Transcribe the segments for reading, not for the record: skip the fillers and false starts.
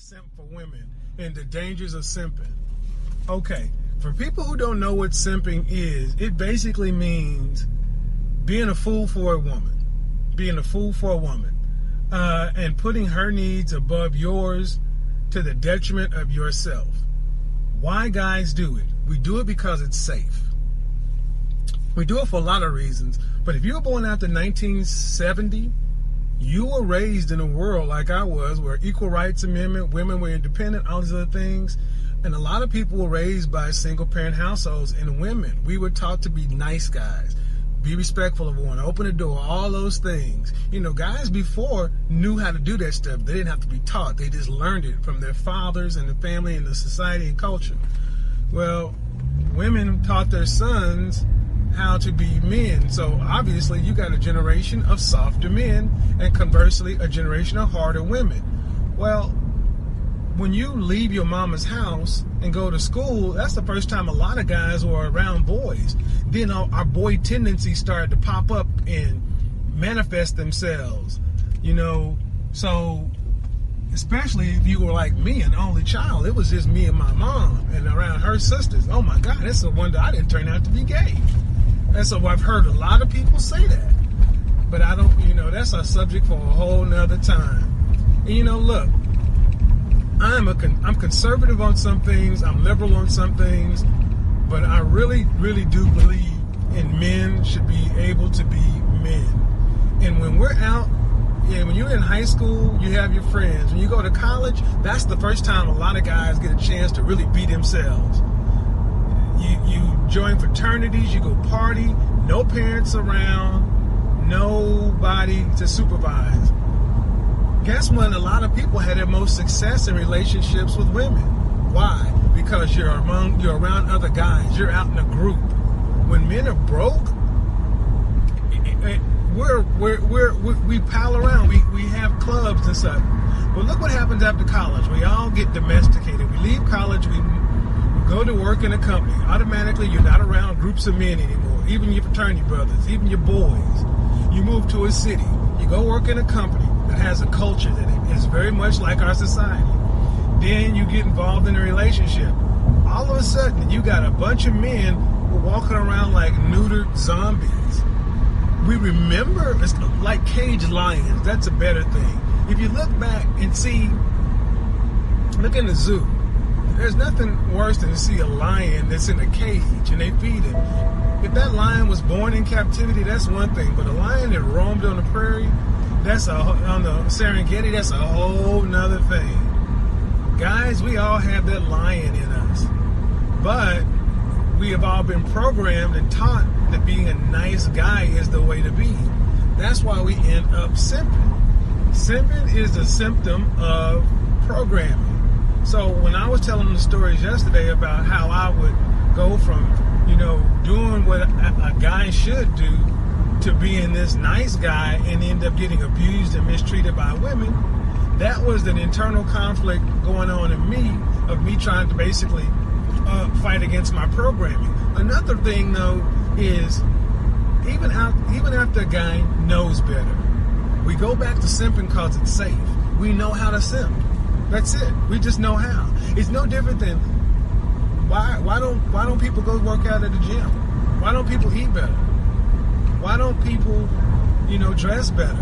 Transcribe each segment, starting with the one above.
simp for women and the dangers of simping. Okay, for people who don't know what simping is, it basically means being a fool for a woman. Being a fool for a woman. And putting her needs above yours to the detriment of yourself. Why guys do it? We do it because it's safe. We do it for a lot of reasons. But if you were born after 1970, you were raised in a world like I was, where equal rights amendment, women were independent, all these other things. And a lot of people were raised by single parent households, and women, we were taught to be nice guys, be respectful of one, open the door, all those things. You know, guys before knew how to do that stuff. They didn't have to be taught. They just learned it from their fathers and the family and the society and culture. Well, women taught their sons how to be men. So obviously you got a generation of softer men and conversely a generation of harder women. Well, when you leave your mama's house and go to school, that's the first time a lot of guys were around boys. Then our boy tendencies started to pop up and manifest themselves, you know. So especially if you were like me, an only child, it was just me and my mom and around her sisters. Oh my God, it's a wonder I didn't turn out to be gay. And so I've heard a lot of people say that, but I don't, you know, that's a subject for a whole nother time. And you know, look, I'm conservative on some things, I'm liberal on some things, but I really, really do believe in men should be able to be men. And when we're out, yeah, when you're in high school, you have your friends. When you go to college, that's the first time a lot of guys get a chance to really be themselves. You join fraternities, you go party, no parents around, nobody to supervise. Guess when a lot of people had their most success in relationships with women. Why? Because you're around other guys. You're out in a group. When men are broke, we pal around. We have clubs and stuff. But look what happens after college. We all get domesticated. We leave college. We go to work in a company. Automatically, you're not around groups of men anymore. Even your fraternity brothers, even your boys. You move to a city. You go work in a company that has a culture that is very much like our society. Then you get involved in a relationship. All of a sudden, you got a bunch of men who are walking around like neutered zombies. We remember, it's like caged lions. That's a better thing. If you look back and see, look in the zoo. There's nothing worse than to see a lion that's in a cage and they feed it. If that lion was born in captivity, that's one thing. But a lion that roamed on the prairie, on the Serengeti, that's a whole nother thing. Guys, we all have that lion in us. But we have all been programmed and taught that being a nice guy is the way to be. That's why we end up simping. Simping is a symptom of programming. So when I was telling the stories yesterday about how I would go from, you know, doing what a guy should do to being this nice guy and end up getting abused and mistreated by women, that was an internal conflict going on in me, of me trying to basically fight against my programming. Another thing, though, is even after a guy knows better, we go back to simping because it's safe. We know how to simp. That's it. We just know how. It's no different than why don't people go work out at the gym? Why don't people eat better? Why don't people, you know, dress better?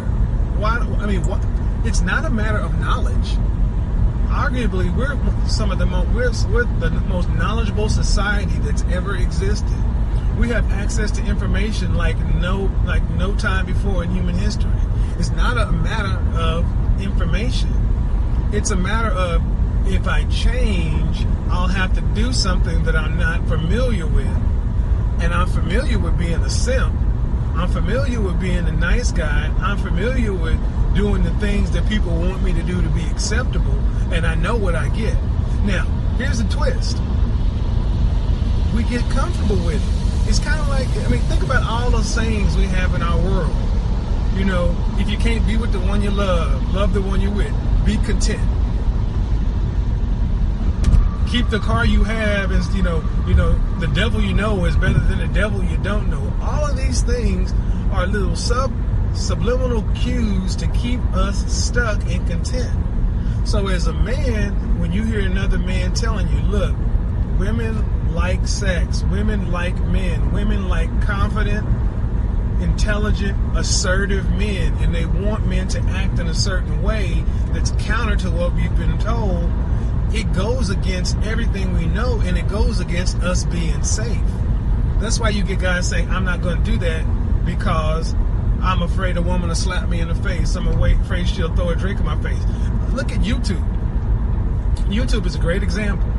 It's not a matter of knowledge. Arguably, we're the most knowledgeable society that's ever existed. We have access to information like no time before in human history. It's not a matter of information. It's a matter of, if I change, I'll have to do something that I'm not familiar with. And I'm familiar with being a simp. I'm familiar with being a nice guy. I'm familiar with doing the things that people want me to do to be acceptable. And I know what I get. Now, here's a twist. We get comfortable with it. It's kind of like, think about all those sayings we have in our world. You know, if you can't be with the one you love the one you're with. Be content. Keep the car you have, and you know, the devil you know is better than the devil you don't know. All of these things are little subliminal cues to keep us stuck and content. So as a man, when you hear another man telling you, look, women like sex, women like men, women like confident, intelligent, assertive men, and they want men to act in a certain way that's counter to what we've been told, it goes against everything we know, and it goes against us being safe. That's why you get guys saying, I'm not going to do that because I'm afraid a woman will slap me in the face. I'm afraid she'll throw a drink in my face. Look at YouTube. YouTube is a great example.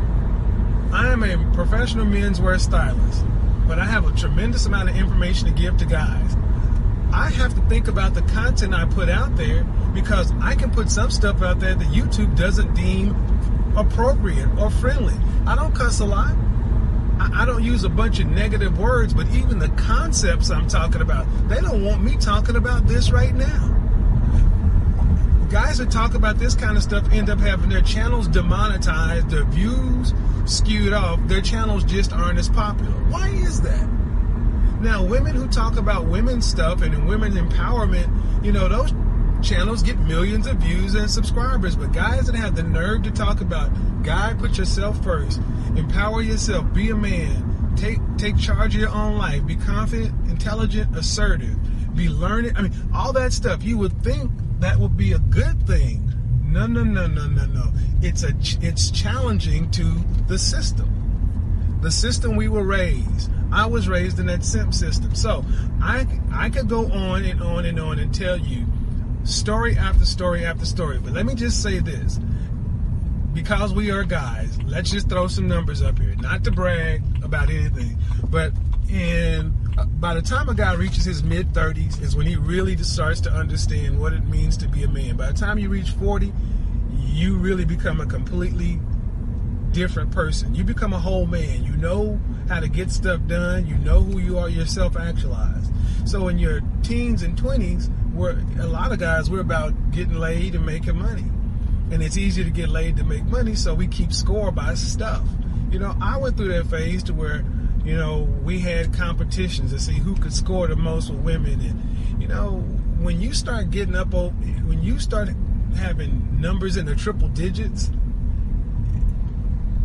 I am a professional menswear stylist, but I have a tremendous amount of information to give to guys. I have to think about the content I put out there because I can put some stuff out there that YouTube doesn't deem appropriate or friendly. I don't cuss a lot. I don't use a bunch of negative words, but even the concepts I'm talking about, they don't want me talking about this right now. Guys that talk about this kind of stuff end up having their channels demonetized, their views skewed off, their channels just aren't as popular. Why is that? Now, women who talk about women's stuff and women's empowerment, you know, those channels get millions of views and subscribers, but guys that have the nerve to talk about, guy, put yourself first, empower yourself, be a man, take charge of your own life, be confident, intelligent, assertive, be learning, I mean, all that stuff, you would think that would be a good thing. No. It's challenging to the system we were raised. I was raised in that simp system. So I could go on and on and on and tell you story after story after story. But let me just say this. Because we are guys, let's just throw some numbers up here. Not to brag about anything, but by the time a guy reaches his mid-30s is when he really starts to understand what it means to be a man. By the time you reach 40, you really become a completely different person. You become a whole man. You know how to get stuff done. You know who you are. You're self-actualized. So in your teens and 20s, a lot of guys, we're about getting laid and making money. And it's easier to get laid to make money, so we keep score by stuff. You know, I went through that phase to where, you know, we had competitions to see who could score the most with women. And, you know, when you start getting up, when you start having numbers in the triple digits,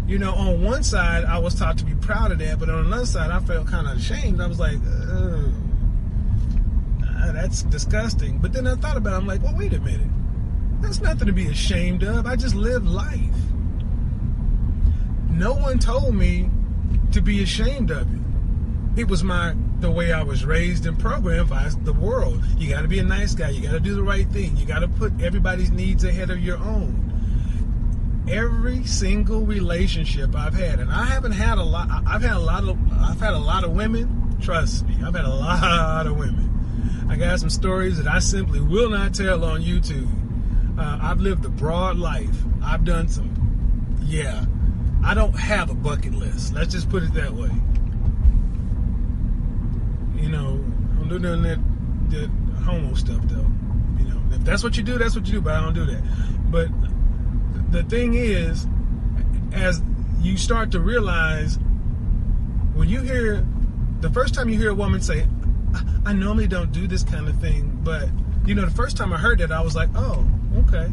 you know, on one side, I was taught to be proud of that, but on another side, I felt kind of ashamed. I was like, that's disgusting. But then I thought about it, I'm like, well, wait a minute. That's nothing to be ashamed of. I just lived life. No one told me to be ashamed of it. It was the way I was raised and programmed by the world. You got to be a nice guy. You got to do the right thing. You got to put everybody's needs ahead of your own. Every single relationship I've had, and I haven't had a lot. I've had a lot of women. Trust me, I've had a lot of women. I got some stories that I simply will not tell on YouTube. I've lived a broad life. I've done I don't have a bucket list. Let's just put it that way. You know, I'm doing that homo stuff though. You know, if that's what you do, that's what you do, but I don't do that. But the thing is, as you start to realize, when you hear, the first time you hear a woman say, I normally don't do this kind of thing, but, you know, the first time I heard that, I was like, oh, okay.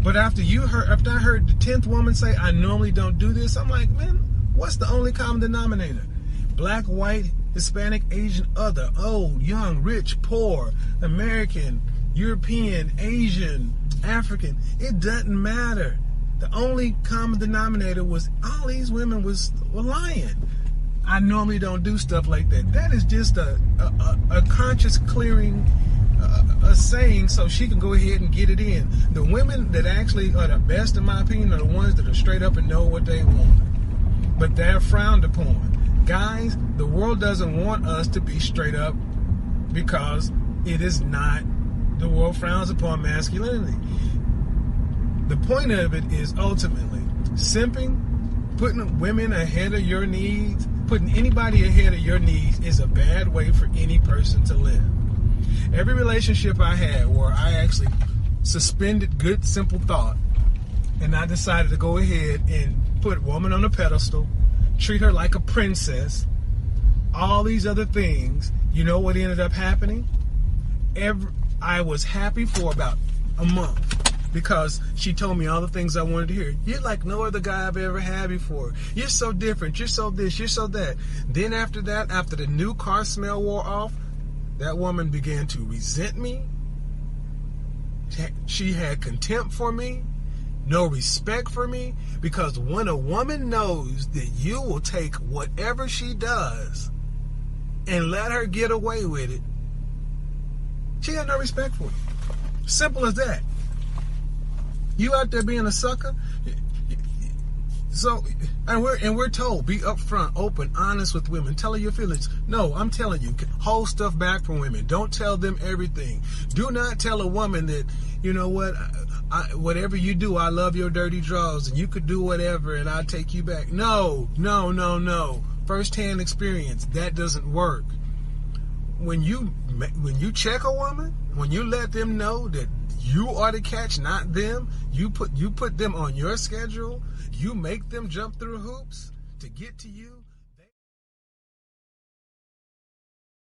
But after I heard the 10th woman say, I normally don't do this, I'm like, man, what's the only common denominator? Black, white, Hispanic, Asian, other, old, young, rich, poor, American, European, Asian, African. It doesn't matter. The only common denominator was all these women were lying. I normally don't do stuff like that. That is just a conscious clearing, a saying so she can go ahead and get it in. The women that actually are the best, in my opinion, are the ones that are straight up and know what they want. But they're frowned upon. Guys, the world doesn't want us to be straight up because it is not. The world frowns upon masculinity. The point of it is ultimately simping, putting women ahead of your needs, putting anybody ahead of your needs is a bad way for any person to live. Every relationship I had where I actually suspended good, simple thought, and I decided to go ahead and put woman on a pedestal, treat her like a princess, all these other things, you know what ended up happening? I was happy for about a month. because she told me all the things I wanted to hear. You're like no other guy I've ever had before. You're so different. You're so this. You're so that. Then after that, after the new car smell wore off, that woman began to resent me. She had contempt for me, no respect for me, because when a woman knows that you will take whatever she does and let her get away with it, she had no respect for you. Simple as that. You out there being a sucker. So, and we're told, be upfront, open, honest with women. Tell her your feelings. No, I'm telling you, hold stuff back from women. Don't tell them everything. Do not tell a woman that, you know what, whatever you do, I love your dirty drawers, and you could do whatever, and I'll take you back. No. First-hand experience, that doesn't work. When you check a woman, when you let them know that you are the catch, not them, you put them on your schedule, you make them jump through hoops to get to you.